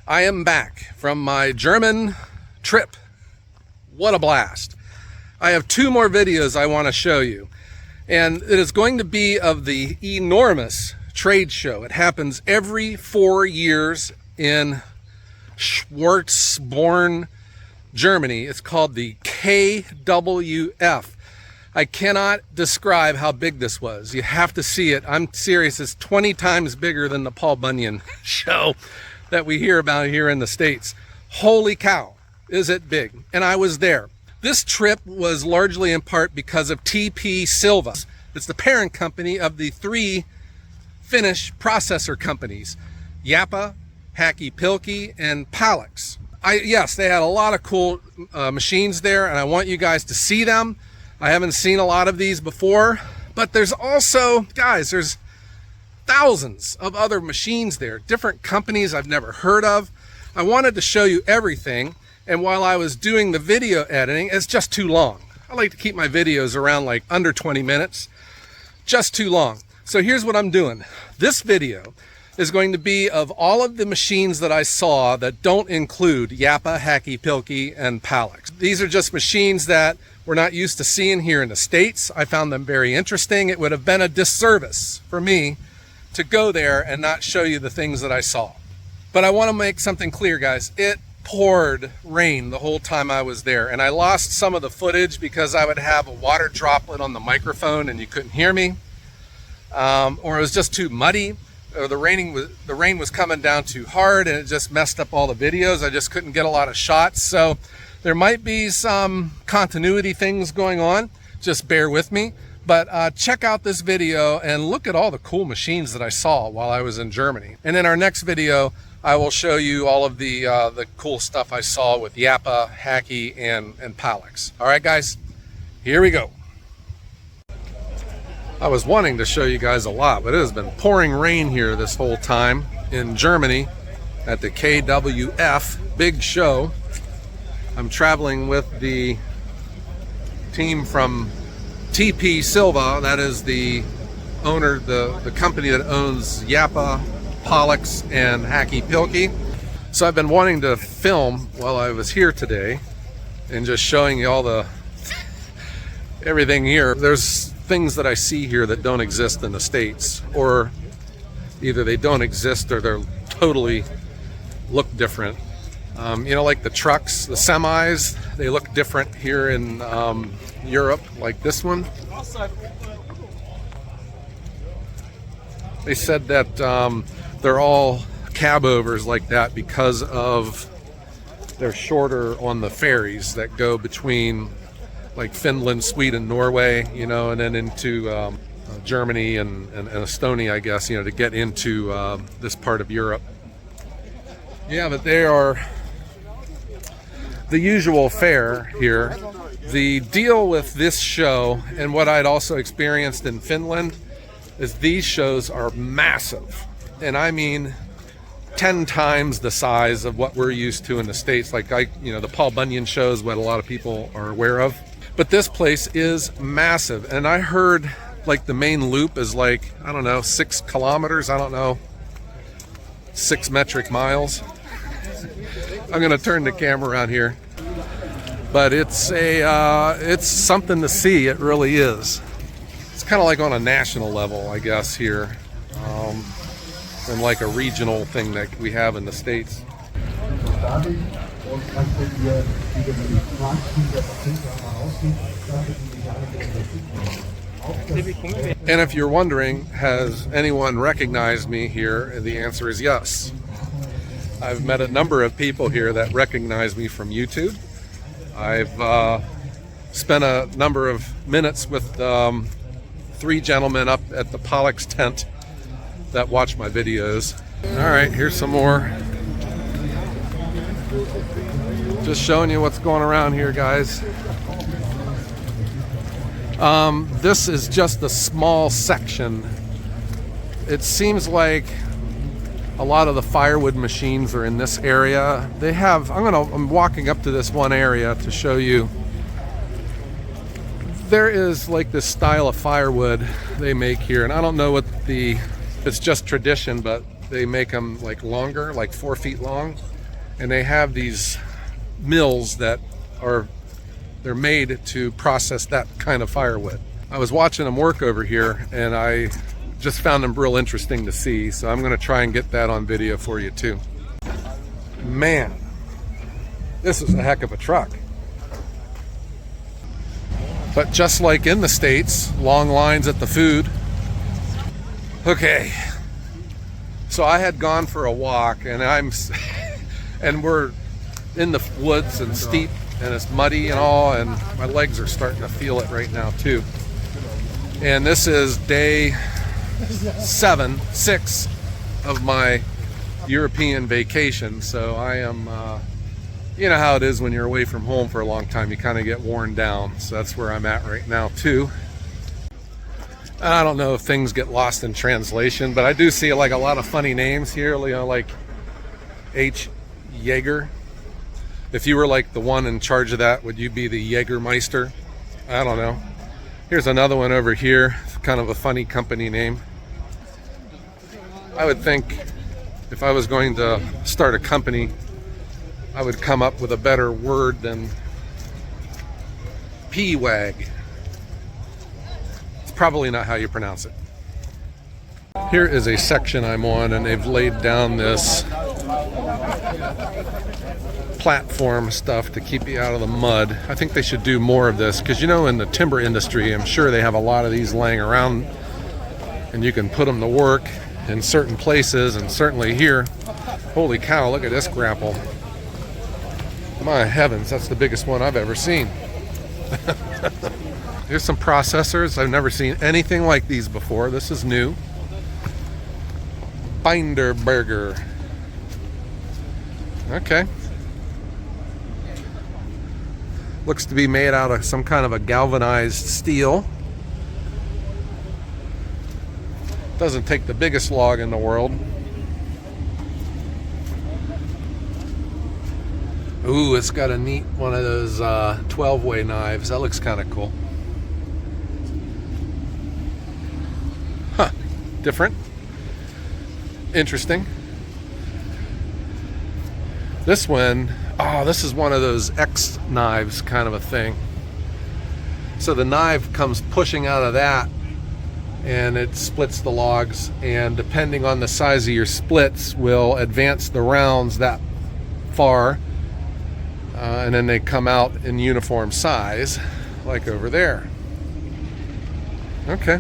I am back from my German trip. What a blast. I have 2 more videos I want to show you. And it is going to be of the enormous trade show. It happens every 4 years in Schwarzenborn, Germany. It's called the KWF. I cannot describe how big this was. You have to see it. I'm serious. It's 20 times bigger than the Paul Bunyan show that we hear about here in the States. Holy cow, is it big? And I was there. This trip was largely in part because of TP Silva. It's the parent company of the 3 Finnish processor companies, Japa, Häkkipilkki, and Packfix. Yes, they had a lot of cool machines there, and I want you guys to see them. I haven't seen a lot of these before, but there's also, guys, there's thousands of other machines there, different companies I've never heard of. I wanted to show you everything, and while I was doing the video editing, it's just too long. I like to keep my videos around like under 20 minutes, just too long. So here's what I'm doing. This video is going to be of all of the machines that I saw that don't include Japa, Häkkipilkki, and Packfix. These are just machines that we're not used to seeing here in the States. I found them very interesting. It would have been a disservice for me to go there and not show you the things that I saw. But I want to make something clear, guys. It poured rain the whole time I was there, and I lost some of the footage because I would have a water droplet on the microphone and you couldn't hear me, or it was just too muddy, or the rain was coming down too hard and it just messed up all the videos. I just couldn't get a lot of shots. So there might be some continuity things going on. Just bear with me. But check out this video and look at all the cool machines that I saw while I was in Germany. And in our next video, I will show you all of the cool stuff I saw with Japa, Häkki, and Packfix. All right, guys, here we go. I was wanting to show you guys a lot, but it has been pouring rain here this whole time in Germany at the KWF big show. I'm traveling with the team from TP Silva. That is the owner, the company that owns Japa, Packfix, and Häkkipilkki. So I've been wanting to film while I was here today and just showing you all the everything here. There's things that I see here that don't exist in the States, or either they don't exist or they're totally look different. You know, like the trucks, the semis, they look different here in Europe, like this one. They said that they're all cab overs like that because of they're shorter on the ferries that go between like Finland, Sweden, Norway, you know, and then into Germany and Estonia, I guess, you know, to get into this part of Europe. Yeah, but they are the usual fare here. The deal with this show and what I'd also experienced in Finland is these shows are massive. And I mean 10 times the size of what we're used to in the States. Like the Paul Bunyan show is what a lot of people are aware of. But this place is massive. And I heard like the main loop is like, I don't know, 6 kilometers, I don't know, 6 metric miles. I'm gonna turn the camera around here. But it's something to see, it really is. It's kind of like on a national level, I guess, here. And like a regional thing that we have in the States. And if you're wondering, has anyone recognized me here? The answer is yes. I've met a number of people here that recognize me from YouTube. I've spent a number of minutes with 3 gentlemen up at the Packfix tent that watch my videos. All right, here's some more. Just showing you what's going around here, guys. This is just a small section. It seems like a lot of the Firewood machines are in this area. They have, I'm walking up to this one area to show you. There is like this style of firewood they make here, and I don't know what it's just tradition, but they make them like longer, like 4 feet long, and they have these mills that they're made to process that kind of firewood. I was watching them work over here, and I just found them real interesting to see, so I'm going to try and get that on video for you too. Man, this is a heck of a truck. But just like in the States, long lines at the food. Okay, so I had gone for a walk, and and we're in the woods and steep, and it's muddy and all, and my legs are starting to feel it right now too. And this is day 6 of my European vacation, so I am, you know how it is when you're away from home for a long time, you kind of get worn down. So that's where I'm at right now too. I don't know if things get lost in translation, but I do see like a lot of funny names here, you know, like H. Jaeger. If you were like the one in charge of that, would you be the Jägermeister? I don't know. Here's another one over here. It's kind of a funny company name. I would think if I was going to start a company, I would come up with a better word than P-Wag. It's probably not how you pronounce it. Here is a section I'm on, and they've laid down this platform stuff to keep you out of the mud. I think they should do more of this, because you know, in the timber industry, I'm sure they have a lot of these laying around, and you can put them to work in certain places, and certainly here. Holy cow, look at this grapple. My heavens, that's the biggest one I've ever seen. Here's some processors. I've never seen anything like these before. This is new. Binder burger. Okay. Looks to be made out of some kind of a galvanized steel. Doesn't take the biggest log in the world. Ooh, it's got a neat one of those 12-way knives. That looks kind of cool. Huh. Different. Interesting. This one, oh, this is one of those X knives kind of a thing. So the knife comes pushing out of that, and it splits the logs, and depending on the size of your splits will advance the rounds that far, and then they come out in uniform size, like over there. Okay.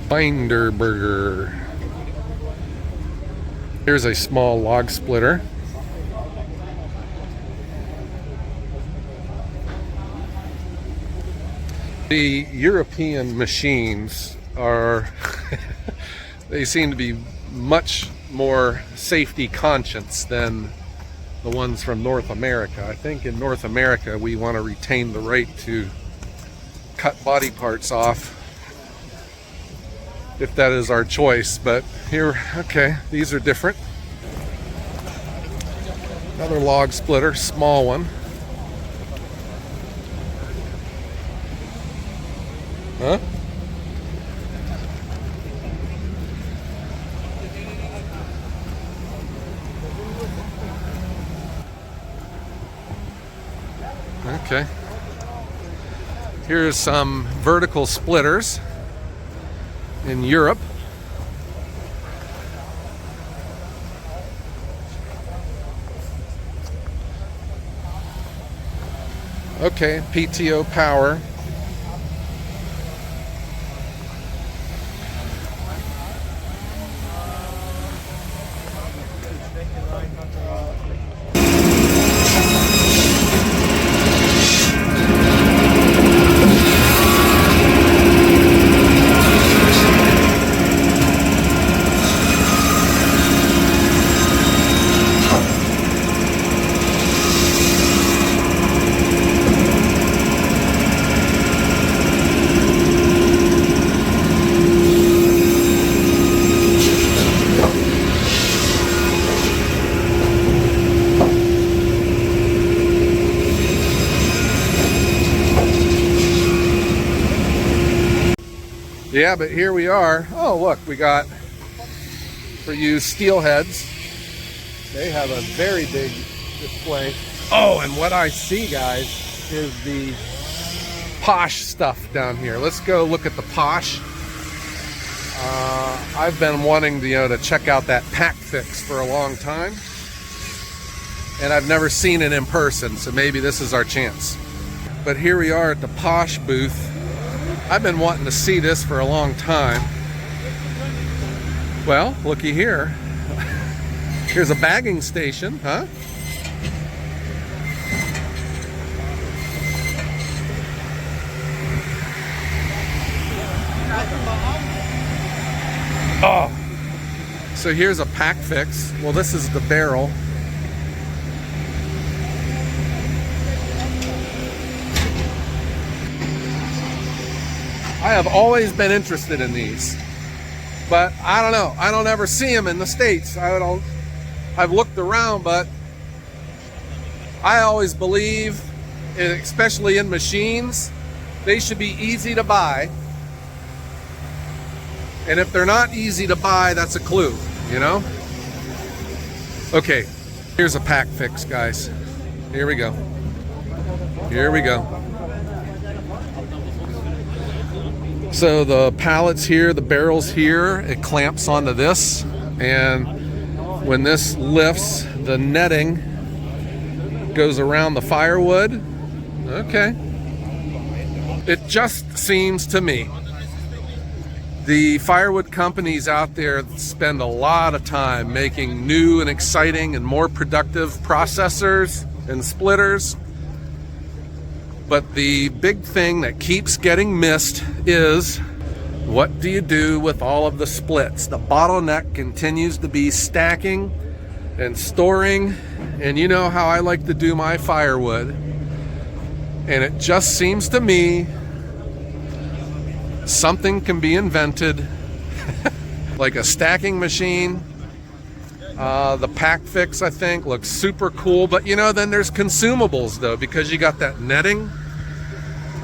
Binder burger. Here's a small log splitter. The European machines are they seem to be much more safety conscious than the ones from North America. I think in North America we want to retain the right to cut body parts off if that is our choice, but here, okay, these are different. Another log splitter, small one. Huh? Okay. Here's some vertical splitters in Europe. Okay, PTO power. Yeah, but here we are. Oh, look, we got, for you steelheads, they have a very big display. Oh, and what I see, guys, is the Posh stuff down here. Let's go look at the Posh. I've been wanting to check out that Packfix for a long time, and I've never seen it in person, so maybe this is our chance. But here we are at the Posh booth. I've been wanting to see this for a long time. Well, looky here. Here's a bagging station, huh? Oh, so here's a Packfix. Well, this is the barrel. I have always been interested in these, but I don't know. I don't ever see them in the States. I've looked around, but I always believe, especially in machines, they should be easy to buy. And if they're not easy to buy, that's a clue, you know? Okay, here's a Packfix, guys. Here we go. Here we go. So the pallets here, the barrels here, it clamps onto this, and when this lifts, the netting goes around the firewood. Okay. It just seems to me the firewood companies out there spend a lot of time making new and exciting and more productive processors and splitters. But the big thing that keeps getting missed is, what do you do with all of the splits? The bottleneck continues to be stacking and storing, and you know how I like to do my firewood. And it just seems to me something can be invented, like a stacking machine. The Packfix, I think, looks super cool, but then there's consumables though, because you got that netting.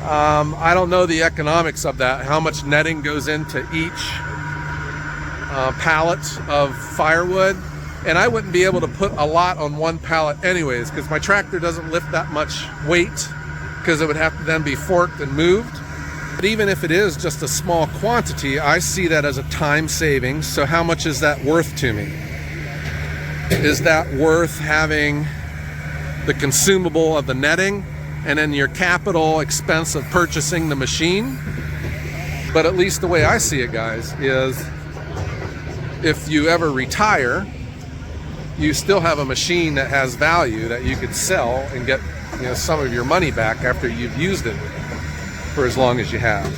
I don't know the economics of that, how much netting goes into each pallet of firewood, and I wouldn't be able to put a lot on one pallet anyways, because my tractor doesn't lift that much weight, because it would have to then be forked and moved. But even if it is just a small quantity, I see that as a time savings. So how much is that worth to me? Is that worth having the consumable of the netting and then your capital expense of purchasing the machine? But at least the way I see it, guys, is if you ever retire, you still have a machine that has value that you could sell and get some of your money back after you've used it for as long as you have.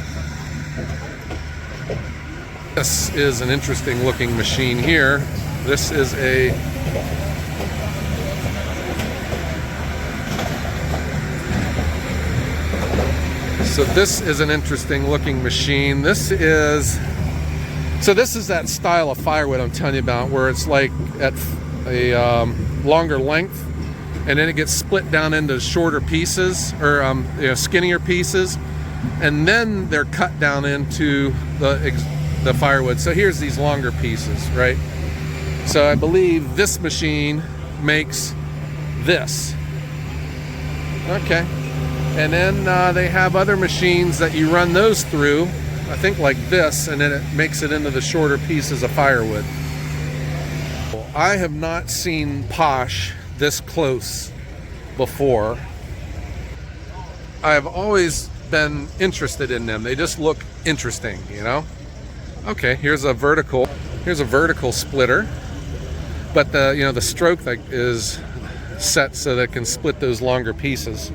This is an interesting looking machine here. This is a an interesting looking machine. This is that style of firewood I'm telling you about, where it's like at a longer length, and then it gets split down into shorter pieces, or skinnier pieces, and then they're cut down into the firewood. So here's these longer pieces, right? So I believe this machine makes this. Okay. And then they have other machines that you run those through, I think like this, and then it makes it into the shorter pieces of firewood. I have not seen Posh this close before. I've always been interested in them. They just look interesting, Okay, here's a vertical splitter, but the stroke is set so that it can split those longer pieces.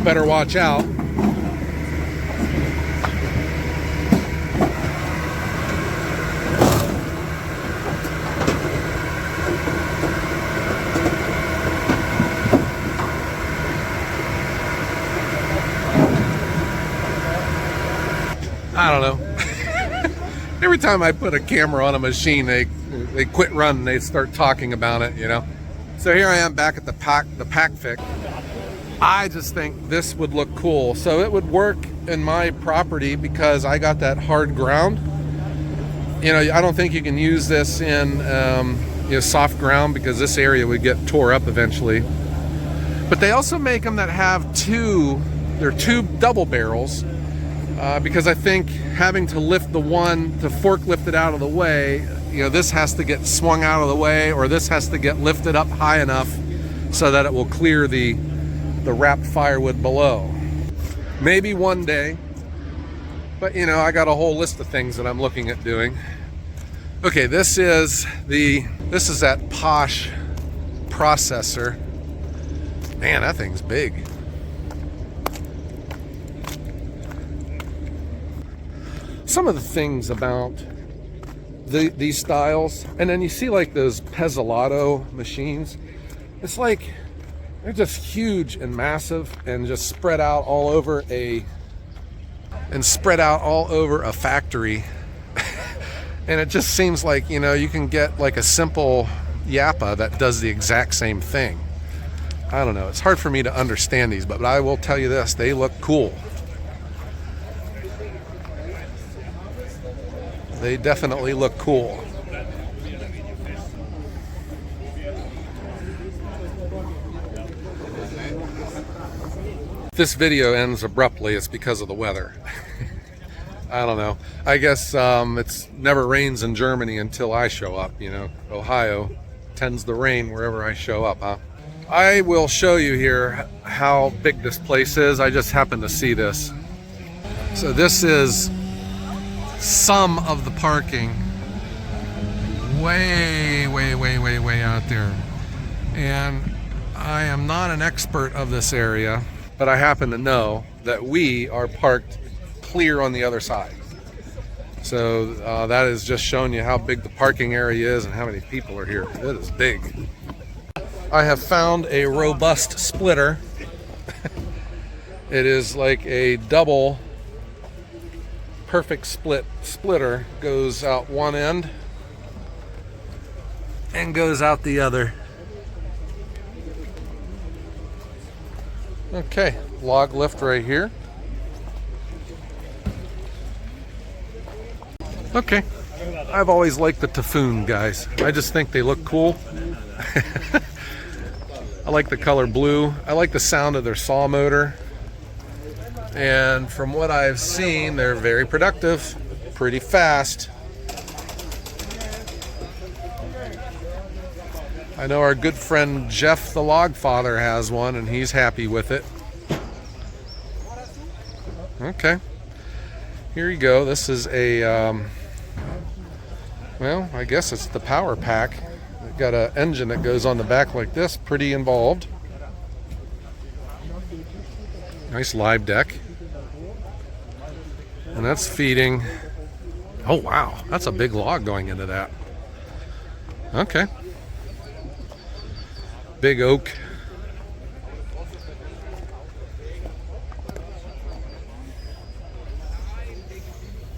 Better watch out. I don't know. Every time I put a camera on a machine, they quit running. They start talking about it, you know. So here I am back at the Packfix. I just think this would look cool. So it would work in my property because I got that hard ground. You know, I don't think you can use this in you know, soft ground because this area would get tore up eventually. But they also make them that have they're two double barrels because I think having to lift the one to forklift it out of the way, you know, this has to get swung out of the way, or this has to get lifted up high enough so that it will clear the wrapped firewood below. Maybe one day, but you know, I got a whole list of things that I'm looking at doing. Okay, this is that Posh processor. Man, that thing's big. Some of the things about these styles, and then you see like those Pezolato machines, it's like they're just huge and massive and just spread out all over a factory. And it just seems like, you know, you can get like a simple Japa that does the exact same thing. I don't know, it's hard for me to understand these, but I will tell you this, they look cool. They definitely look cool. If this video ends abruptly, it's because of the weather. I don't know. I guess it's never rains in Germany until I show up, you know. Ohio tends to rain wherever I show up, huh? I will show you here how big this place is. I just happened to see this. So this is some of the parking way out there. And I am not an expert of this area, but I happen to know that we are parked clear on the other side. So that is just showing you how big the parking area is and how many people are here. It is big. I have found a robust splitter. It is like a double perfect splitter. Goes out one end and goes out the other. Okay, log lift right here. Okay, I've always liked the Typhoon guys. I just think they look cool. I like the color blue. I like the sound of their saw motor. And from what I've seen, they're very productive, pretty fast. I know our good friend Jeff the Logfather has one and he's happy with it. Okay, here you go. This is a, well, I guess it's the power pack. It's got an engine that goes on the back like this, pretty involved. Nice live deck. And that's feeding, oh wow, that's a big log going into that. Okay. Big oak.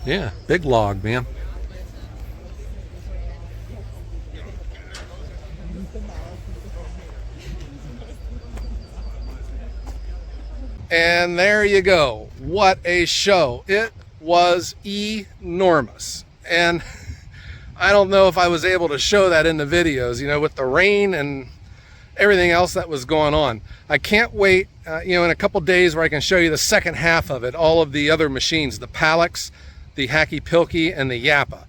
Yeah, big log, man. And there you go. What a show. It was enormous. And I don't know if I was able to show that in the videos, you know, with the rain and everything else that was going on. I can't wait, you know, in a couple days where I can show you the second half of it, all of the other machines, the Packfix, the Hacky Pilky, and the Japa.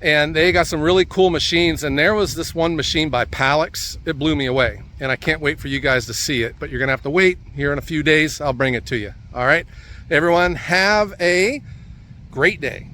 And they got some really cool machines, and there was this one machine by Packfix. It blew me away, and I can't wait for you guys to see it, but you're gonna have to wait here in a few days. I'll bring it to you. All right, everyone, have a great day.